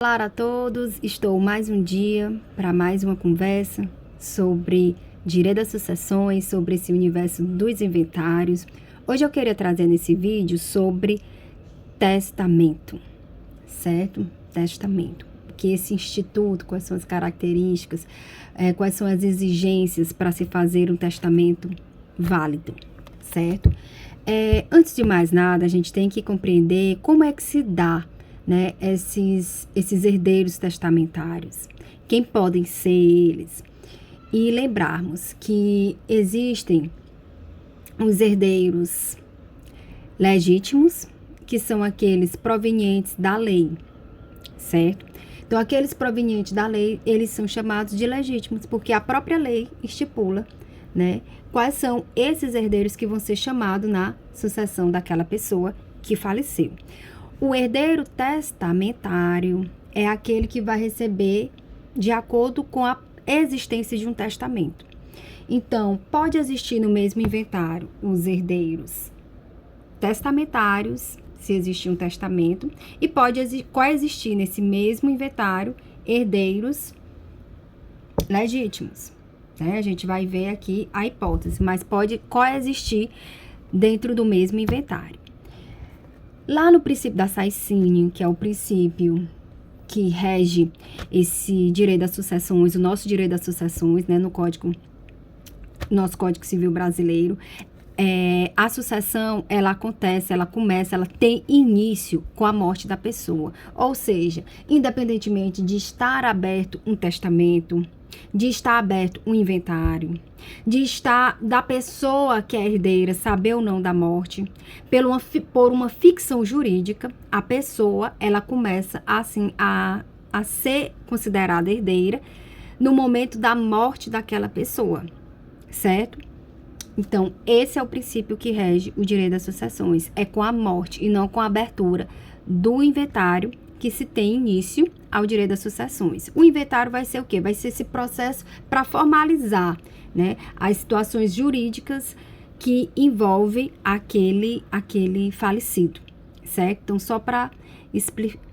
Olá a todos, estou mais um dia para mais uma conversa sobre direito das sucessões, sobre esse universo dos inventários. Hoje eu queria trazer nesse vídeo sobre testamento, certo? Testamento. Que esse instituto, quais são as características, quais são as exigências para se fazer um testamento válido, certo? Antes de mais nada, a gente tem que compreender como é que se dá, né, esses herdeiros testamentários, quem podem ser eles, e lembrarmos que existem os herdeiros legítimos, que são aqueles provenientes da lei, certo? Então, aqueles provenientes da lei, eles são chamados de legítimos, porque a própria lei estipula, né, quais são esses herdeiros que vão ser chamados na sucessão daquela pessoa que faleceu. O herdeiro testamentário é aquele que vai receber de acordo com a existência de um testamento. Então, pode existir no mesmo inventário os herdeiros testamentários, se existir um testamento, e pode coexistir nesse mesmo inventário herdeiros legítimos, né? A gente vai ver aqui a hipótese, mas pode coexistir dentro do mesmo inventário. Lá no princípio da Saicínio, que é o princípio que rege esse direito das sucessões, o nosso direito das sucessões, né, no nosso Código Civil Brasileiro, a sucessão, ela acontece, ela começa, ela tem início com a morte da pessoa. Ou seja, independentemente de estar aberto um testamento, de estar aberto um inventário, de estar da pessoa que é herdeira saber ou não da morte, por uma ficção jurídica, a pessoa, ela começa assim a ser considerada herdeira no momento da morte daquela pessoa, certo? Então, esse é o princípio que rege o direito das sucessões, é com a morte e não com a abertura do inventário que se tem início ao direito das sucessões. O inventário vai ser o quê? Vai ser esse processo para formalizar, né, as situações jurídicas que envolve aquele falecido, certo? Então, só para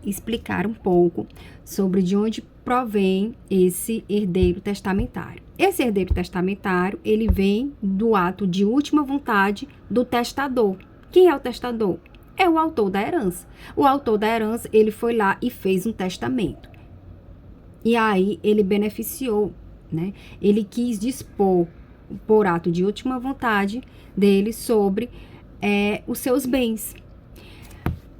explicar um pouco sobre de onde provém esse herdeiro testamentário. Esse herdeiro testamentário, ele vem do ato de última vontade do testador. Quem é o testador? É o autor da herança. O autor da herança, ele foi lá e fez um testamento. E aí, ele beneficiou, né? Ele quis dispor, por ato de última vontade dele, sobre os seus bens.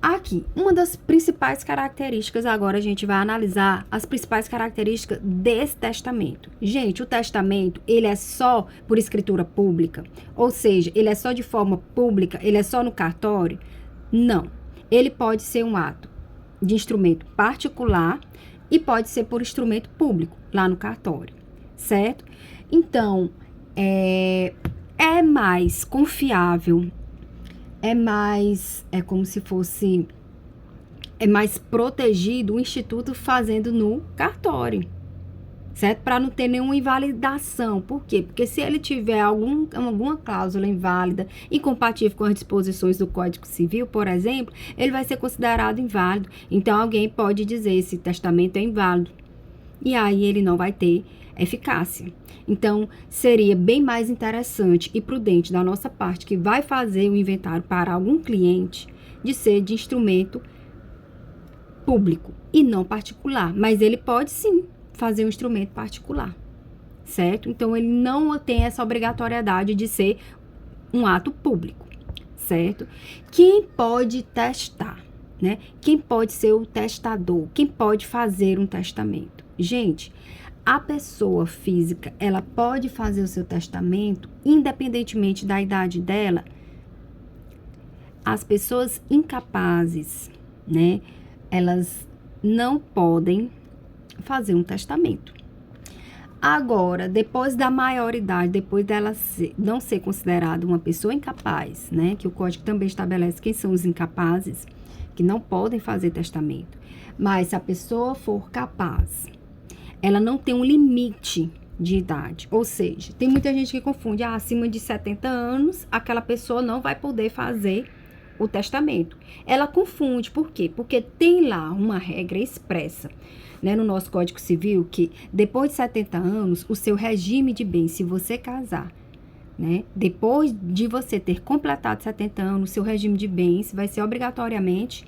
Aqui, uma das principais características, agora a gente vai analisar as principais características desse testamento. Gente, o testamento, ele é só por escritura pública? Ou seja, ele é só de forma pública? Ele é só no cartório? Não. Ele pode ser um ato de instrumento particular e pode ser por instrumento público, lá no cartório, certo? Então, é mais confiável, é como se fosse, é mais protegido o instituto fazendo no cartório, certo? Para não ter nenhuma invalidação. Por quê? Porque se ele tiver alguma cláusula inválida, incompatível com as disposições do Código Civil, por exemplo, ele vai ser considerado inválido. Então, alguém pode dizer, esse testamento é inválido. E aí, ele não vai ter eficácia. Então, seria bem mais interessante e prudente da nossa parte, que vai fazer o inventário para algum cliente, de ser de instrumento público e não particular. Mas ele pode, sim, fazer um instrumento particular, certo? Então, ele não tem essa obrigatoriedade de ser um ato público, certo? Quem pode testar, né? Quem pode ser o testador? Quem pode fazer um testamento? Gente, a pessoa física, ela pode fazer o seu testamento independentemente da idade dela. As pessoas incapazes, né? Elas não podem fazer um testamento. Agora, depois da maioridade, depois dela não ser considerada uma pessoa incapaz, né? Que o Código também estabelece quem são os incapazes, que não podem fazer testamento. Mas se a pessoa for capaz, ela não tem um limite de idade. Ou seja, tem muita gente que confunde, acima de 70 anos, aquela pessoa não vai poder fazer o testamento. Ela confunde, por quê? Porque tem lá uma regra expressa, né, no nosso Código Civil, que depois de 70 anos, o seu regime de bens, se você casar, né, depois de você ter completado 70 anos, o seu regime de bens vai ser obrigatoriamente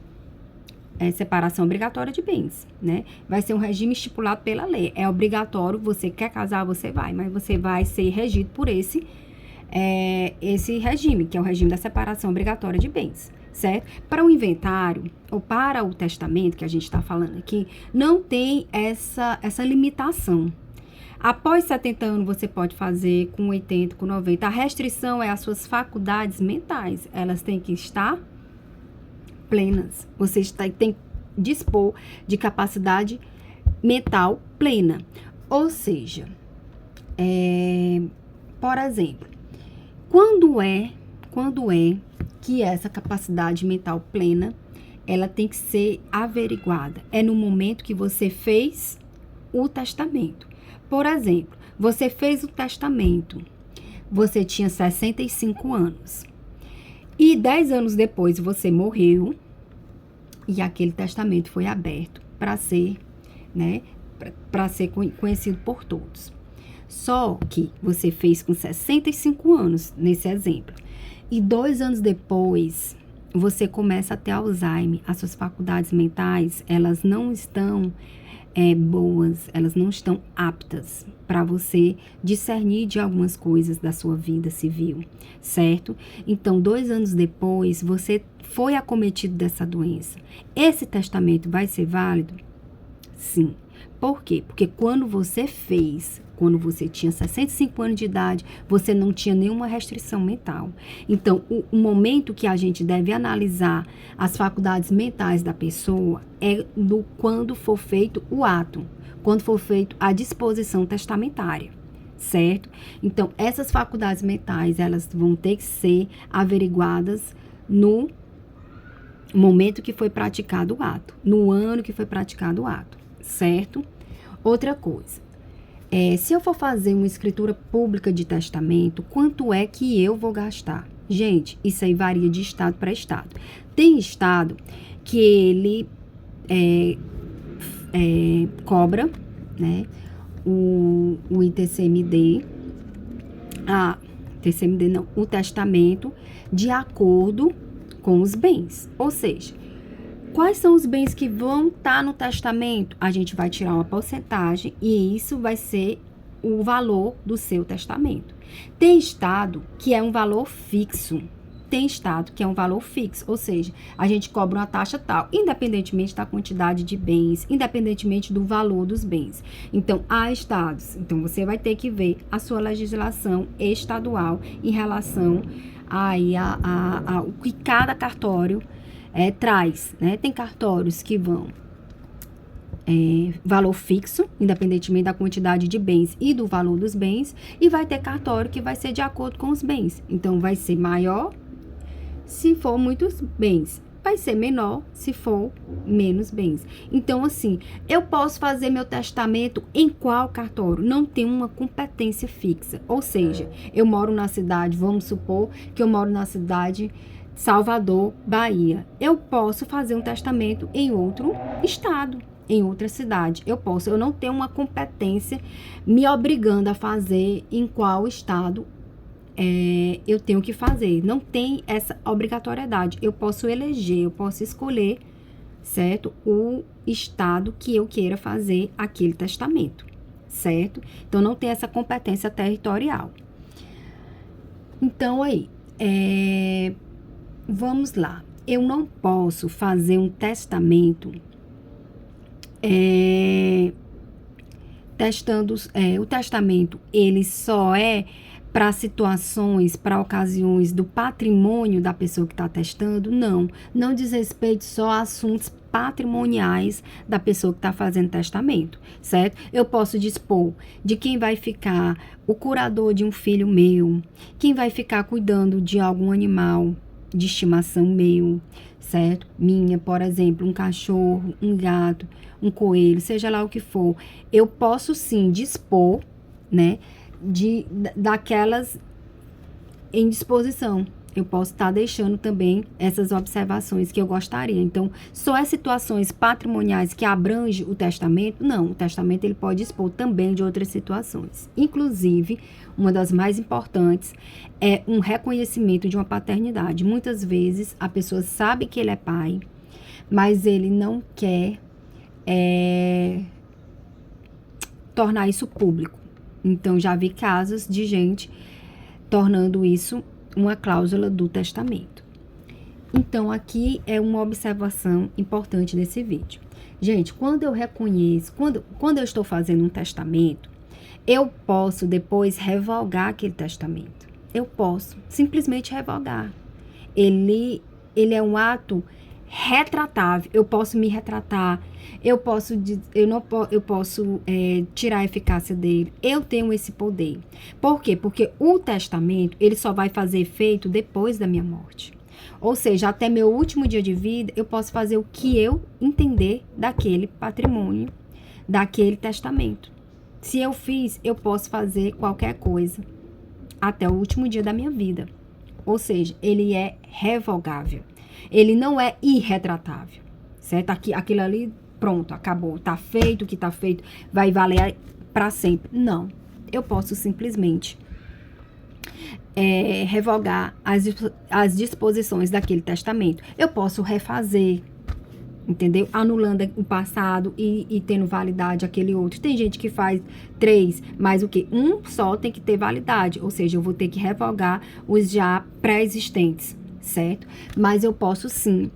separação obrigatória de bens, né? Vai ser um regime estipulado pela lei. É obrigatório, você quer casar, você vai, mas você vai ser regido por esse regime, que é o regime da separação obrigatória de bens, certo? Para o inventário, ou para o testamento, que a gente está falando aqui, não tem essa limitação. Após 70 anos, você pode fazer com 80, com 90. A restrição é as suas faculdades mentais. Elas têm que estar plenas. Você tem que dispor de capacidade mental plena. Ou seja, por exemplo, quando é que essa capacidade mental plena, ela tem que ser averiguada? É no momento que você fez o testamento. Por exemplo, você fez o testamento, você tinha 65 anos. E 10 anos depois você morreu e aquele testamento foi aberto para ser, né, para ser conhecido por todos. Só que você fez com 65 anos, nesse exemplo. E 2 anos depois, você começa a ter Alzheimer. As suas faculdades mentais, elas não estão boas, elas não estão aptas para você discernir de algumas coisas da sua vida civil, certo? Então, 2 anos depois, você foi acometido dessa doença. Esse testamento vai ser válido? Sim. Por quê? Porque quando você tinha 65 anos de idade, você não tinha nenhuma restrição mental. Então, o momento que a gente deve analisar as faculdades mentais da pessoa é quando for feito o ato, quando for feito a disposição testamentária, certo? Então, essas faculdades mentais, elas vão ter que ser averiguadas no momento que foi praticado o ato, no ano que foi praticado o ato, certo? Outra coisa, se eu for fazer uma escritura pública de testamento, quanto é que eu vou gastar? Gente, isso aí varia de estado para estado. Tem estado que ele cobra, né, o ITCMD, o testamento de acordo com os bens. Ou seja, quais são os bens que vão estar no testamento? A gente vai tirar uma porcentagem e isso vai ser o valor do seu testamento. Tem estado que é um valor fixo. Ou seja, a gente cobra uma taxa tal, independentemente da quantidade de bens, independentemente do valor dos bens. Então, há estados. Então, você vai ter que ver a sua legislação estadual em relação ao que cada cartório traz, né? Tem cartórios que vão valor fixo, independentemente da quantidade de bens e do valor dos bens, e vai ter cartório que vai ser de acordo com os bens. Então, vai ser maior se for muitos bens, vai ser menor se for menos bens. Então, assim, eu posso fazer meu testamento em qual cartório? Não tem uma competência fixa. Ou seja, eu moro na cidade, vamos supor que eu moro na cidade Salvador, Bahia. Eu posso fazer um testamento em outro estado, em outra cidade. Eu não tenho uma competência me obrigando a fazer em qual estado eu tenho que fazer. Não tem essa obrigatoriedade. Eu posso eleger, eu posso escolher, certo? O estado que eu queira fazer aquele testamento, certo? Então, não tem essa competência territorial. Então, aí, vamos lá. Eu não posso fazer um testamento o testamento, ele só para situações, para ocasiões do patrimônio da pessoa que está testando? Não diz respeito só a assuntos patrimoniais da pessoa que está fazendo testamento, certo? Eu posso dispor de quem vai ficar o curador de um filho meu, quem vai ficar cuidando de algum animal de estimação meu, certo? Minha, por exemplo, um cachorro, um gato, um coelho, seja lá o que for. Eu posso sim dispor, né, daquelas em disposição, eu posso estar deixando também essas observações que eu gostaria. Então, só as situações patrimoniais que abrange o testamento? Não, o testamento ele pode expor também de outras situações. Inclusive, uma das mais importantes é um reconhecimento de uma paternidade. Muitas vezes, a pessoa sabe que ele é pai, mas ele não quer tornar isso público. Então, já vi casos de gente tornando isso uma cláusula do testamento. Então, aqui é uma observação importante desse vídeo. Gente, quando eu reconheço, quando eu estou fazendo um testamento, eu posso depois revogar aquele testamento. Eu posso simplesmente revogar. Ele é um ato retratável. Eu posso me retratar. Eu posso tirar a eficácia dele. Eu tenho esse poder. Por quê? Porque o testamento, ele só vai fazer efeito depois da minha morte. Ou seja, até meu último dia de vida, eu posso fazer o que eu entender daquele patrimônio, daquele testamento. Se eu fiz, eu posso fazer qualquer coisa até o último dia da minha vida. Ou seja, ele é revogável. Ele não é irretratável, certo? Aquilo ali, pronto, acabou. Tá feito, o que tá feito vai valer para sempre. Não, eu posso simplesmente revogar as disposições daquele testamento. Eu posso refazer, entendeu? Anulando o passado e tendo validade aquele outro. Tem gente que faz 3, mas o quê? Um só tem que ter validade, ou seja, eu vou ter que revogar os já pré-existentes, certo? Mas eu posso sim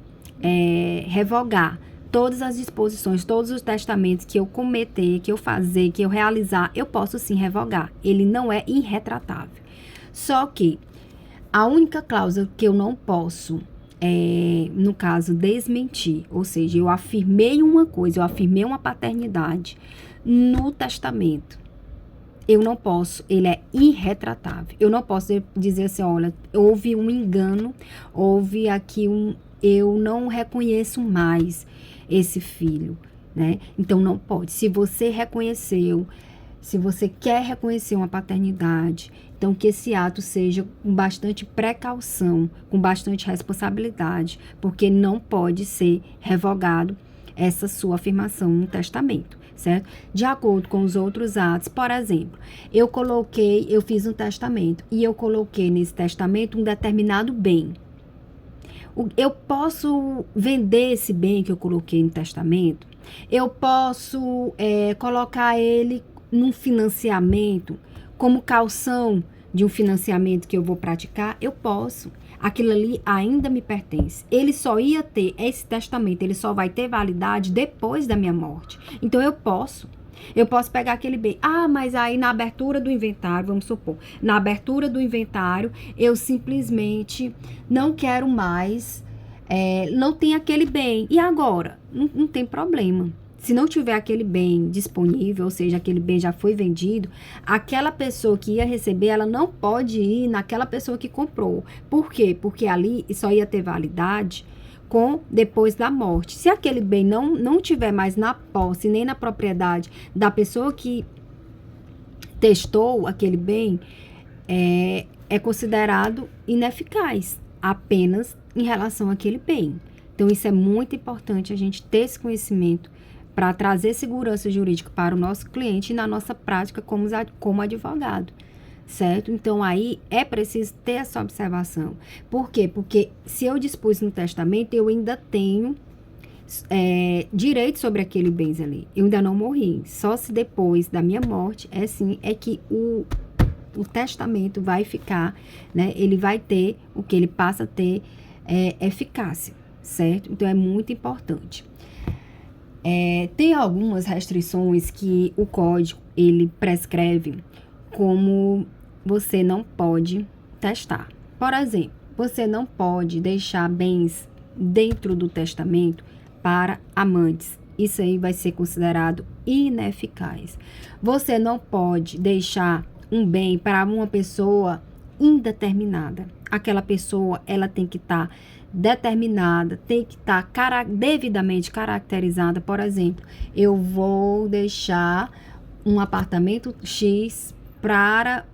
revogar todas as disposições, todos os testamentos que eu cometer, que eu fazer, que eu realizar, eu posso sim revogar. Ele não é irretratável. Só que a única cláusula que eu não posso no caso, desmentir, ou seja, eu afirmei uma coisa, eu afirmei uma paternidade no testamento, eu não posso, ele é irretratável, eu não posso dizer assim, olha, houve um engano, houve aqui eu não reconheço mais esse filho, né? Então, não pode. Se você reconheceu, se você quer reconhecer uma paternidade, então que esse ato seja com bastante precaução, com bastante responsabilidade, porque não pode ser revogado essa sua afirmação no testamento, certo? De acordo com os outros atos, por exemplo, eu fiz um testamento e eu coloquei nesse testamento um determinado bem. Eu posso vender esse bem que eu coloquei no testamento? Eu posso colocar ele num financiamento, como caução de um financiamento que eu vou praticar? Eu posso. Aquilo ali ainda me pertence. Ele só ia ter, esse testamento, ele só vai ter validade depois da minha morte. Então, eu posso pegar aquele bem. Ah, mas aí na abertura do inventário, vamos supor, na abertura do inventário, eu simplesmente não quero mais, não tem aquele bem. E agora? Não tem problema. Se não tiver aquele bem disponível, ou seja, aquele bem já foi vendido, aquela pessoa que ia receber, ela não pode ir naquela pessoa que comprou. Por quê? Porque ali só ia ter validade depois da morte. Se aquele bem não tiver mais na posse, nem na propriedade da pessoa que testou aquele bem, é considerado ineficaz, apenas em relação àquele bem. Então, isso é muito importante a gente ter esse conhecimento para trazer segurança jurídica para o nosso cliente e na nossa prática como advogado, certo? Então, aí é preciso ter essa observação. Por quê? Porque se eu dispus no testamento, eu ainda tenho direito sobre aquele bens ali. Eu ainda não morri. Só se depois da minha morte, é que o testamento vai ficar, né? Ele vai ter o que ele passa a ter eficácia, certo? Então, é muito importante. Tem algumas restrições que o código, ele prescreve, como você não pode testar. Por exemplo, você não pode deixar bens dentro do testamento para amantes. Isso aí vai ser considerado ineficaz. Você não pode deixar um bem para uma pessoa indeterminada. Aquela pessoa, ela tem que estar determinada, tem que estar devidamente caracterizada. Por exemplo, eu vou deixar um apartamento X para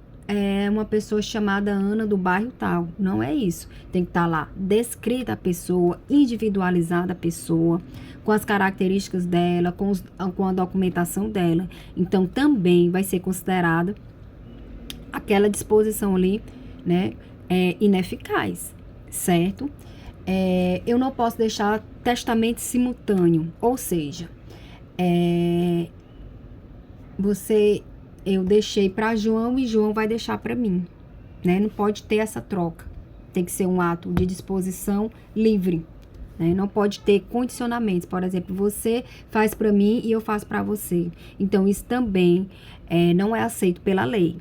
uma pessoa chamada Ana do bairro tal. Não é isso. Tem que estar lá descrita a pessoa, individualizada a pessoa, com as características dela, com a documentação dela. Então, também vai ser considerada aquela disposição ali, né, ineficaz, certo? Eu não posso deixar testamento simultâneo, ou seja, eu deixei para João e João vai deixar para mim, né? Não pode ter essa troca. Tem que ser um ato de disposição livre, né? Não pode ter condicionamentos. Por exemplo, você faz para mim e eu faço para você. Então, isso também não é aceito pela lei.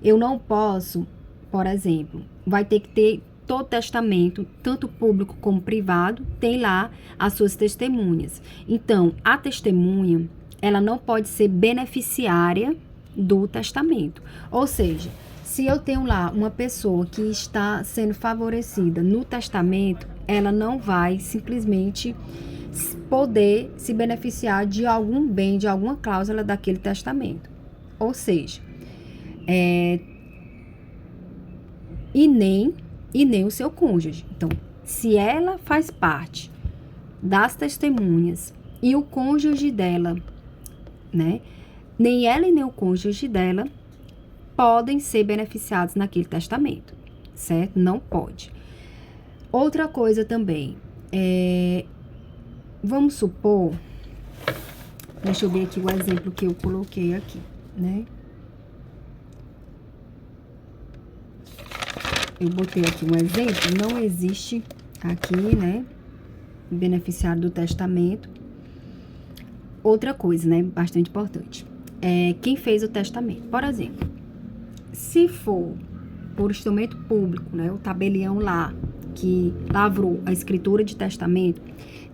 Eu não posso, por exemplo, vai ter que ter todo testamento, tanto público como privado, tem lá as suas testemunhas. Então, a testemunha, ela não pode ser beneficiária do testamento. Ou seja, se eu tenho lá uma pessoa que está sendo favorecida no testamento, ela não vai simplesmente poder se beneficiar de algum bem, de alguma cláusula daquele testamento. Ou seja, e nem o seu cônjuge. Então, se ela faz parte das testemunhas e o cônjuge dela, né, nem ela e nem o cônjuge dela podem ser beneficiados naquele testamento, certo? Não pode. Outra coisa também, vamos supor, deixa eu ver aqui o exemplo que eu coloquei aqui, né? Eu botei aqui um exemplo, não existe aqui, né, beneficiário do testamento. Outra coisa, né, bastante importante, quem fez o testamento. Por exemplo, se for por instrumento público, né, o tabelião lá, que lavrou a escritura de testamento,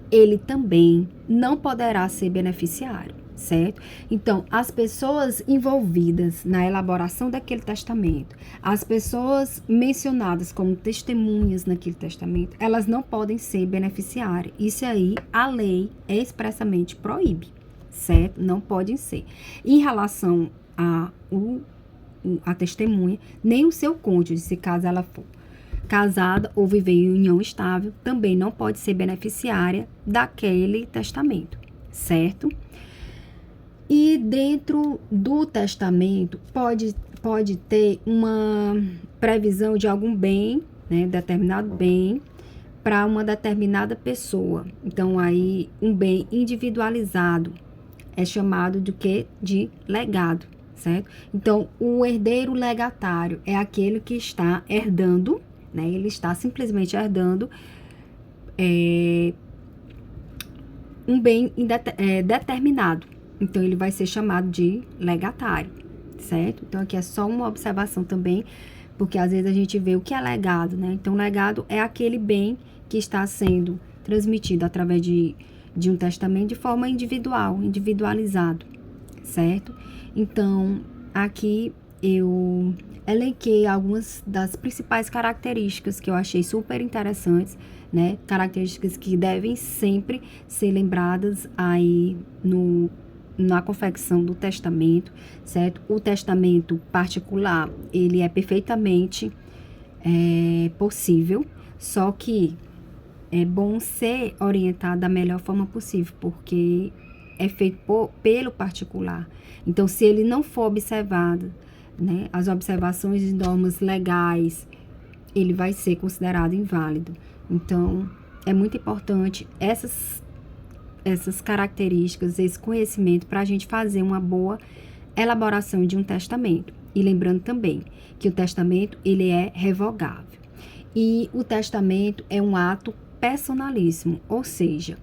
ele também não poderá ser beneficiário, certo? Então, as pessoas envolvidas na elaboração daquele testamento, as pessoas mencionadas como testemunhas naquele testamento, elas não podem ser beneficiárias. Isso aí, a lei expressamente proíbe, certo? Não podem ser. Em relação a testemunha, nem o seu cônjuge, se caso ela for casada ou viver em união estável, também não pode ser beneficiária daquele testamento, certo? E dentro do testamento pode ter uma previsão de algum bem, né, determinado bem, para uma determinada pessoa. Então, aí, um bem individualizado é chamado de quê? De legado, certo? Então, o herdeiro legatário é aquele que está herdando, né? Ele está simplesmente herdando um bem determinado. Então, ele vai ser chamado de legatário, certo? Então, aqui é só uma observação também, porque às vezes a gente vê o que é legado, né? Então, legado é aquele bem que está sendo transmitido através de um testamento de forma individualizado, certo? Então, aqui eu elenquei algumas das principais características que eu achei super interessantes, né? Características que devem sempre ser lembradas aí na confecção do testamento, certo? O testamento particular, ele é perfeitamente possível, só que é bom ser orientado da melhor forma possível, porque é feito pelo particular. Então, se ele não for observado, né, as observações de normas legais, ele vai ser considerado inválido. Então, é muito importante essas características, esse conhecimento para a gente fazer uma boa elaboração de um testamento. E lembrando também que o testamento, ele é revogável. E o testamento é um ato personalíssimo, ou seja,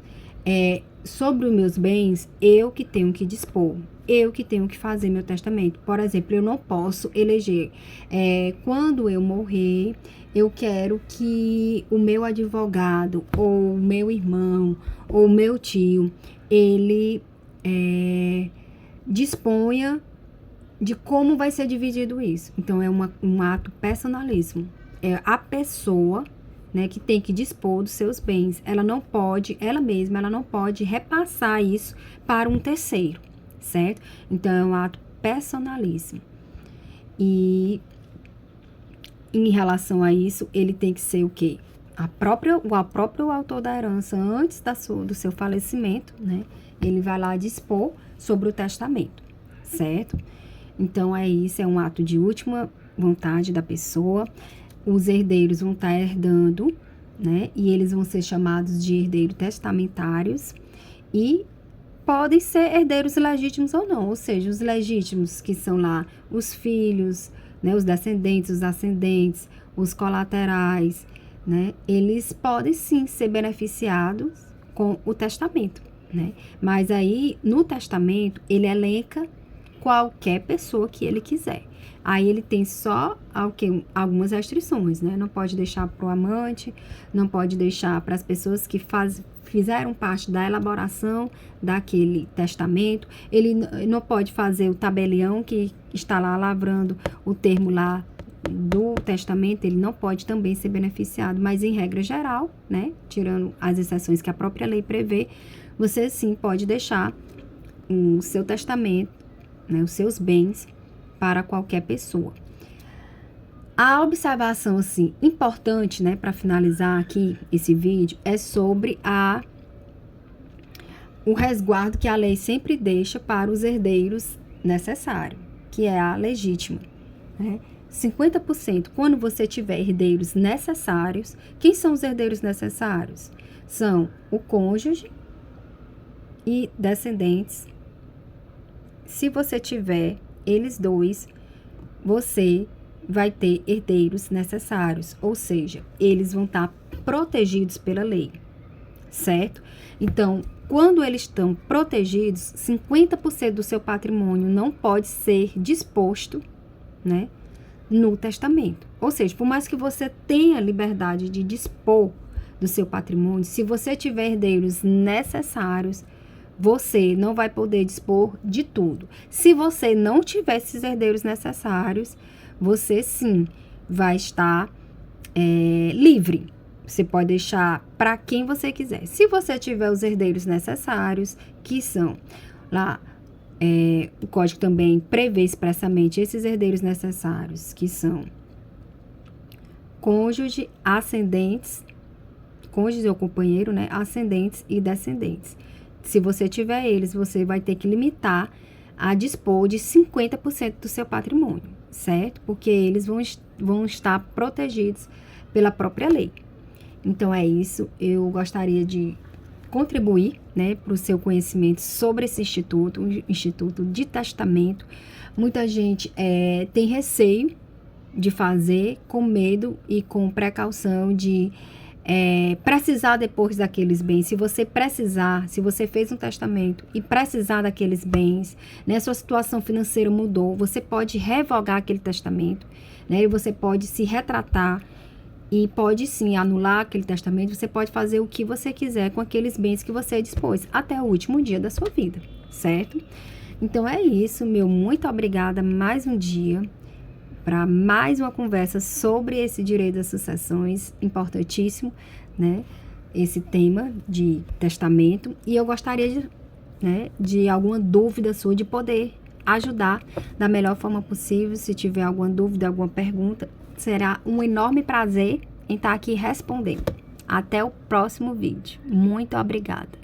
sobre os meus bens, eu que tenho que dispor, eu que tenho que fazer meu testamento. Por exemplo, eu não posso eleger, quando eu morrer, eu quero que o meu advogado, ou o meu irmão, ou o meu tio, ele disponha de como vai ser dividido isso. Então, é um ato personalíssimo. É a pessoa, né, que tem que dispor dos seus bens. Ela não pode, ela mesma, ela não pode repassar isso para um terceiro, certo? Então, é um ato personalíssimo. E em relação a isso, ele tem que ser o quê? O próprio autor da herança, antes do seu falecimento, né? Ele vai lá dispor sobre o testamento, certo? Então, isso é um ato de última vontade da pessoa. Os herdeiros vão estar herdando, né? E eles vão ser chamados de herdeiros testamentários e podem ser herdeiros legítimos ou não. Ou seja, os legítimos, que são lá os filhos, né? Os descendentes, os ascendentes, os colaterais, né? Eles podem sim ser beneficiados com o testamento, né? Mas aí, no testamento, ele elenca qualquer pessoa que ele quiser. Aí ele tem só algumas restrições, né? Não pode deixar para o amante, não pode deixar para as pessoas que fizeram parte da elaboração daquele testamento. Ele não pode fazer o tabelião que está lá lavrando o termo lá do testamento, ele não pode também ser beneficiado, mas em regra geral, né? Tirando as exceções que a própria lei prevê, você sim pode deixar o seu testamento, né, os seus bens para qualquer pessoa. A observação, assim, importante, né, para finalizar aqui esse vídeo, é sobre o resguardo que a lei sempre deixa para os herdeiros necessários, que é a legítima, né? 50%, quando você tiver herdeiros necessários. Quem são os herdeiros necessários? São o cônjuge e descendentes. Se você tiver eles dois, você vai ter herdeiros necessários, ou seja, eles vão estar protegidos pela lei, certo? Então, quando eles estão protegidos, 50% do seu patrimônio não pode ser disposto, né, no testamento. Ou seja, por mais que você tenha liberdade de dispor do seu patrimônio, se você tiver herdeiros necessários, você não vai poder dispor de tudo. Se você não tiver esses herdeiros necessários, você sim vai estar livre. Você pode deixar para quem você quiser. Se você tiver os herdeiros necessários, que são lá, o código também prevê expressamente esses herdeiros necessários, que são cônjuge, ascendentes, cônjuge ou companheiro, né? Ascendentes e descendentes. Se você tiver eles, você vai ter que limitar a dispor de 50% do seu patrimônio, certo? Porque eles vão estar protegidos pela própria lei. Então, é isso. Eu gostaria de contribuir, né, para o seu conhecimento sobre esse instituto, um instituto de testamento. Muita gente tem receio de fazer, com medo e com precaução de precisar depois daqueles bens. Se você precisar, se você fez um testamento e precisar daqueles bens, né, sua situação financeira mudou, você pode revogar aquele testamento, né, e você pode se retratar e pode sim anular aquele testamento. Você pode fazer o que você quiser com aqueles bens que você dispôs até o último dia da sua vida, certo? Então é isso, muito obrigada mais um dia para mais uma conversa sobre esse direito das sucessões, importantíssimo, né? Esse tema de testamento. E eu gostaria de alguma dúvida sua, de poder ajudar da melhor forma possível. Se tiver alguma dúvida, alguma pergunta, será um enorme prazer em estar aqui respondendo. Até o próximo vídeo. Muito obrigada.